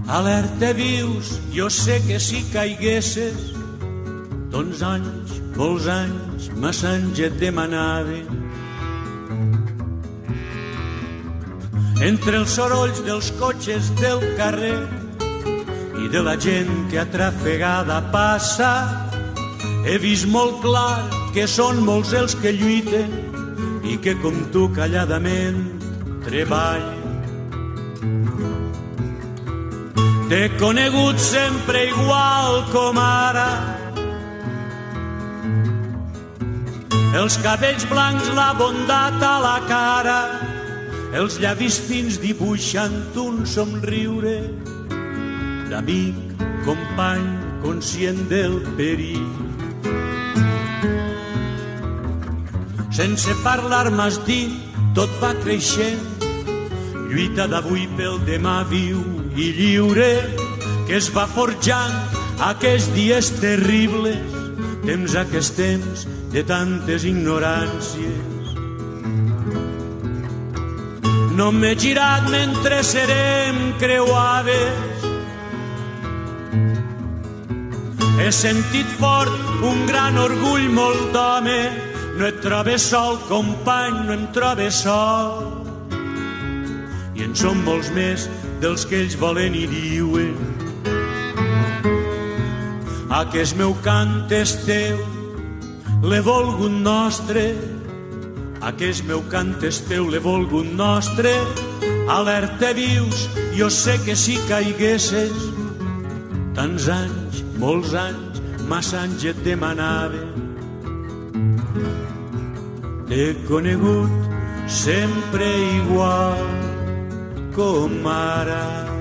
Alerta vius, jo sé que si caiguesses, doncs anys, molts anys, massa anys et demanaven. Entre els sorolls dels cotxes del carrer i de la gent que atrafegada passa, he vist molt clar que són molts els que lluiten i que com tu calladament treballen. T'he conegut sempre igual com ara, els cabells blancs, la bondat a la cara, els llavis fins dibuixant un somriure d'amic, company, conscient del perill. Sense parlar m'has dit, tot va creixent, lluita d'avui pel demà viu i lliure, que es va forjant aquests dies terribles, temps aquest temps de tantes ignoràncies. No m'he girat mentre serem creuaves, he sentit fort un gran orgull, molt d'home. No et trobes sol, company, no em trobes sol. I en som molts més dels que ells volen i diuen. Aquest meu cant és teu, l'he volgut nostre. Aquest meu cant és teu, l'he volgut nostre. Alerta vius, jo sé que si caiguesses, tants anys, molts anys, massa anys et demanaven. T'he conegut sempre igual com ara.